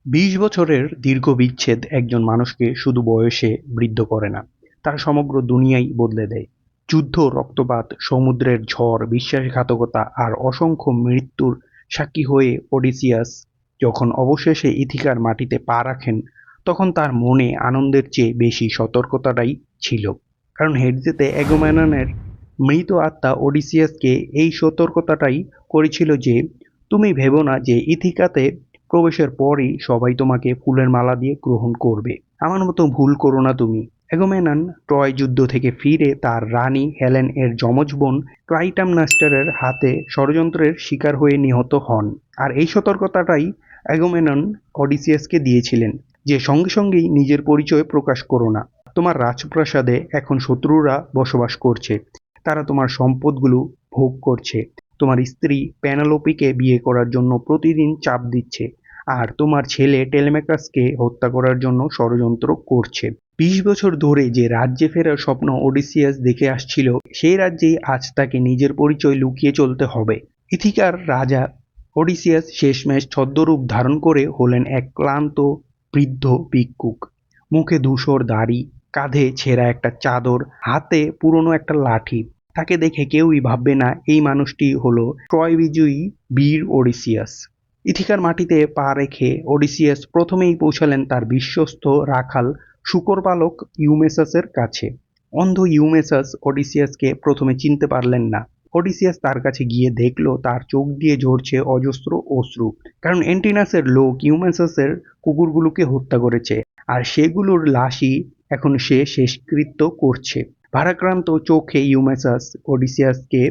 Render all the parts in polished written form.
২০ বছরের দীর্ঘ বিচ্ছেদ একজন মানুষকে শুধু বয়সে বৃদ্ধ করে না, তার সমগ্র দুনিয়াই বদলে দেয়। যুদ্ধ, রক্তপাত, সমুদ্রের ঝড়, বিশ্বাসঘাতকতা আর অসংখ্য মৃত্যুর সাক্ষী হয়ে ওডিসিয়াস যখন অবশেষে ইথিকার মাটিতে পা রাখেন, তখন তার মনে আনন্দের চেয়ে বেশি সতর্কতাটাই ছিল। কারণ হেডজেতে এগোমেননের মৃত আত্মা ওডিসিয়াসকে এই সতর্কতাটাই করেছিল যে, তুমি ভেবো না যে ইথিকাতে প্রবেশের পরই সবাই তোমাকে ফুলের মালা দিয়ে গ্রহণ করবে। আমার মতো ভুল করো না তুমি। অ্যাগামেমনন ট্রয় যুদ্ধ থেকে ফিরে তার রানী হেলেন এর যমজ বোন ক্লাইটেমনাস্টারের হাতে ষড়যন্ত্রের শিকার হয়ে নিহত হন। আর এই সতর্কতাটাই অ্যাগামেমনন অডিসিয়াসকে দিয়েছিলেন যে সঙ্গে সঙ্গেই নিজের পরিচয় প্রকাশ করো না। তোমার রাজপ্রাসাদে এখন শত্রুরা বসবাস করছে। তারা তোমার সম্পদগুলো ভোগ করছে। তোমার স্ত্রী পেনেলোপিকে বিয়ে করার জন্য প্রতিদিন চাপ দিচ্ছে। আর তোমার ছেলে টেলেমেকাসকে হত্যা করার জন্য ষড়যন্ত্র করছে। ২০ বছর ধরে যে রাজ্যে ফেরার স্বপ্ন ওডিসিয়াস দেখে আসছিল, সেই রাজ্যেই আজ তাকে নিজের পরিচয় লুকিয়ে চলতে হবে। ইথিকার রাজা ওডিসিয়াস শেষমেশ ছদ্মরূপ ধারণ করে হলেন এক ক্লান্ত বৃদ্ধ ভিক্ষুক। মুখে ধূসর দাড়ি, কাঁধে ছেঁড়া একটা চাদর, হাতে পুরনো একটা লাঠি। তাকে দেখে কেউই ভাববে না এই মানুষটি হলো ট্রয় বিজয়ী বীর ওডিসিয়াস। ইথিকার মাটিতে পা রেখে ওডিসিয়াস প্রথমেই পৌঁছালেন তার বিশ্বস্ত রাখাল শূকরপালক ইউমেসাসের কাছে। অন্ধ ইউমেসাস ওডিসিয়াসকে প্রথমে চিনতে পারলেন না। ওডিসিয়াস তার কাছে গিয়ে দেখল তার চোখ দিয়ে ঝরছে অজস্র অশ্রু, কারণ এন্টিনাসের লোক ইউমেসাসের কুকুরগুলোকে হত্যা করেছে, আর সেগুলোর লাশই এখন সে শেষকৃত্য করছে। ভারাক্রান্ত চোখে ইউমেসাস ওডিসিয়াসকে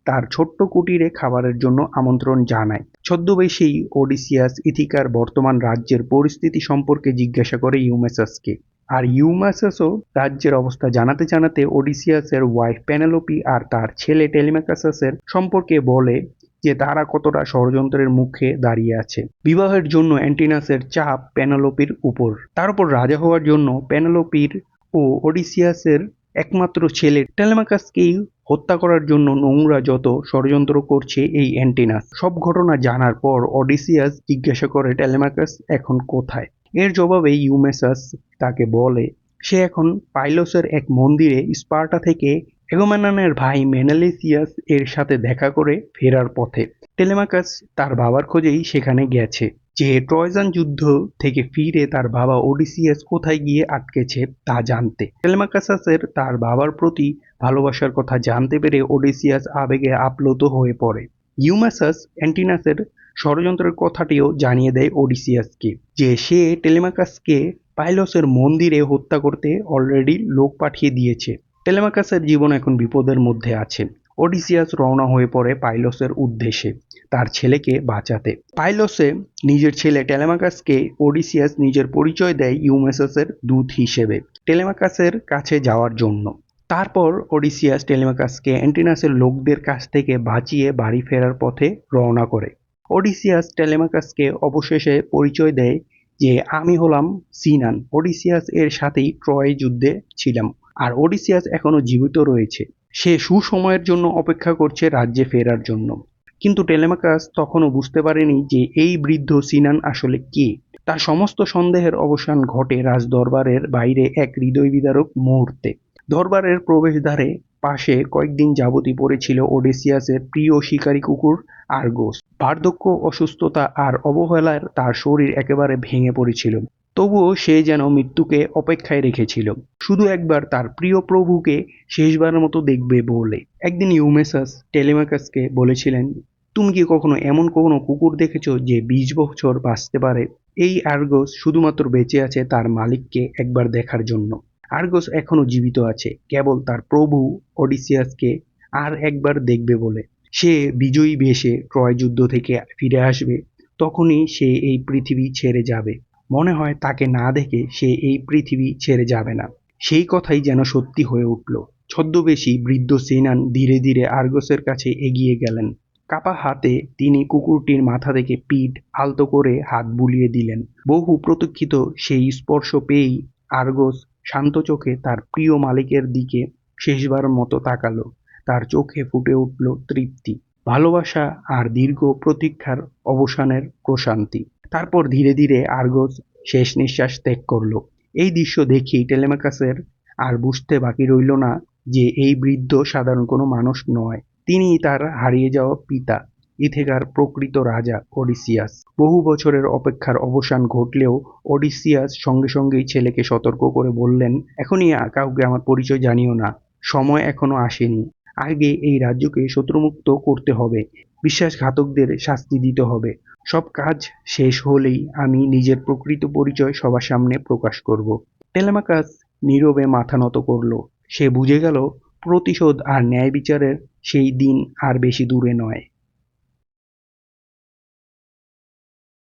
তার ছোট্ট কুটিরে খাবারের জন্য আমন্ত্রণ জানায়। ছদ্মবেশী ওডিসিয়াস ইথিকার বর্তমান রাজ্যের পরিস্থিতি সম্পর্কে জিজ্ঞাসা করে ইউমেসাসকে। আর ইউমেসাসও রাজ্যের অবস্থা জানাতে জানাতে ওডিসিয়াসের ওয়াইফ পেনেলোপি আর তার ছেলে টেলিমেকাসাসের সম্পর্কে বলে যে তারা কতটা ষড়যন্ত্রের মুখে দাঁড়িয়ে আছে। বিবাহের জন্য অ্যান্টিনাসের চাপ পেনেলোপির উপর, তার উপর রাজা হওয়ার জন্য পেনেলোপির ও ওডিসিয়াসের একমাত্র ছেলে টেলেমাকাসকেই হত্যা করার জন্য নোংরা যত ষড়যন্ত্র করছে এই অ্যান্টিনাস। সব ঘটনা জানার পর ওডিসিয়াস জিজ্ঞাসা করে টেলেমাকাস এখন কোথায়। এর জবাবে ইউমেসাস তাকে বলে সে এখন পাইলোসের এক মন্দিরে স্পার্টা থেকে এগোমেননের ভাই মেনেলিসিয়াস এর সাথে দেখা করে ফেরার পথে। টেলেমাকাস তার বাবার খোঁজেই সেখানে গেছে, যে ট্রয়জান যুদ্ধ থেকে ফিরে তার বাবা ওডিসিয়াস কোথায় গিয়ে আটকেছে তা জানতে। টেলেমাকাসের তার বাবার প্রতি ভালোবাসার কথা জানতে পেরে ওডিসিয়াস আবেগে আপ্লুত হয়ে পড়ে। ইউমেসাস অ্যান্টিনাসের ষড়যন্ত্রের কথাটিও জানিয়ে দেয় ওডিসিয়াসকে, যে সে টেলেমাকাসকে পাইলসের মন্দিরে হত্যা করতে অলরেডি লোক পাঠিয়ে দিয়েছে। টেলেমাকাসের জীবন এখন বিপদের মধ্যে আছে। ওডিসিয়াস রওনা হয়ে পড়ে পাইলসের উদ্দেশ্যে তার ছেলেকে বাঁচাতে। পাইলসে নিজের ছেলে টেলেমাকাসকে ওডিসিয়াস নিজের পরিচয় দেয় ইউমেসাসের দূত হিসেবে টেলেমাকাসের কাছে যাওয়ার জন্য। তারপর ওডিসিয়াস টেলেমাকাসকে অ্যান্টিনাসের লোকদের কাছ থেকে বাঁচিয়ে বাড়ি ফেরার পথে রওনা করে। ওডিসিয়াস টেলেমাকাসকে অবশেষে পরিচয় দেয় যে আমি হলাম সিনান। ওডিসিয়াস এর সাথেই ট্রয় যুদ্ধে ছিলাম, আর ওডিসিয়াস এখনো জীবিত রয়েছে। সে সুসময়ের জন্য অপেক্ষা করছে রাজ্যে ফেরার জন্য। কিন্তু টেলেমাকাস তখনও বুঝতে পারেনি যে এই বৃদ্ধ সিনান আসলে কে। তার সমস্ত সন্দেহের অবসান ঘটে রাজদরবারের বাইরে এক হৃদয় বিদারক মুহূর্তে। দরবারের প্রবেশদ্বারে পাশে কয়েকদিন যাবতই পড়েছিল ওডিসিয়াসের প্রিয় শিকারী কুকুর আর্গোস। বার্ধক্য, অসুস্থতা আর অবহেলায় তার শরীর একেবারে ভেঙে পড়েছিল, তবুও সে যেন মৃত্যুকে অপেক্ষায় রেখেছিল, শুধু একবার তার প্রিয় প্রভুকে শেষবারের মতো দেখবে বলে। একদিন ইউমেসাস টেলেমাকাসকে বলেছিলেন, তুমি কি কখনো এমন কোনো কুকুর দেখেছো যে 20 বছর বাঁচতে পারে? এই আর্গোস শুধুমাত্র বেঁচে আছে তার মালিককে একবার দেখার জন্য। আর্গোস এখনো জীবিত আছে, কেবল তার প্রভু ওডিসিয়াসকে আর একবার দেখবে বলে। সে বিজয়ী বেশে ট্রয় যুদ্ধ থেকে ফিরে আসবে, তখনই সে এই পৃথিবী ছেড়ে যাবে। মনে হয় তাকে না দেখে সে এই পৃথিবী ছেড়ে যাবে না। সেই কথাই যেন সত্যি হয়ে উঠল। ছদ্মবেশী বৃদ্ধ সিনান ধীরে ধীরে আর্গোসের কাছে এগিয়ে গেলেন। কাপা হাতে তিনি কুকুরটির মাথা থেকে পিঠ আলতো করে হাত বুলিয়ে দিলেন। বহু প্রতীক্ষিত সেই স্পর্শ পেয়েই আর্গোস শান্ত চোখে তার প্রিয় মালিকের দিকে শেষবার মতো তাকালো। তার চোখে ফুটে উঠল তৃপ্তি, ভালোবাসা আর দীর্ঘ প্রতীক্ষার অবসানের প্রশান্তি। তারপর ধীরে ধীরে আর্গস শেষ নিঃশ্বাস ত্যাগ করল। এই দৃশ্য দেখেই টেলেমাকাসের আর বুঝতে বাকি রইল না যে এই বৃদ্ধ সাধারণ কোনো মানুষ নয়, তিনি তার হারিয়ে যাওয়া পিতা, ইথেকার প্রকৃত রাজা ওডিসিয়াস। বহু বছরের অপেক্ষার অবসান ঘটলেও ওডিসিয়াস সঙ্গে সঙ্গেই ছেলেকে সতর্ক করে বললেন, এখনই কাউকে আমার পরিচয় জানিও না, সময় এখনো আসেনি। আগে এই রাজ্যকে শত্রুমুক্ত করতে হবে, বিশ্বাসঘাতকদের শাস্তি দিতে হবে। সব কাজ শেষ হলেই আমি নিজের প্রকৃত পরিচয় সবার সামনে প্রকাশ করব। টেলেমাকাস নীরবে মাথা নত করল। সে বুঝে গেল প্রতিশোধ আর ন্যায় বিচারের সেই দিন আর বেশি দূরে নয়।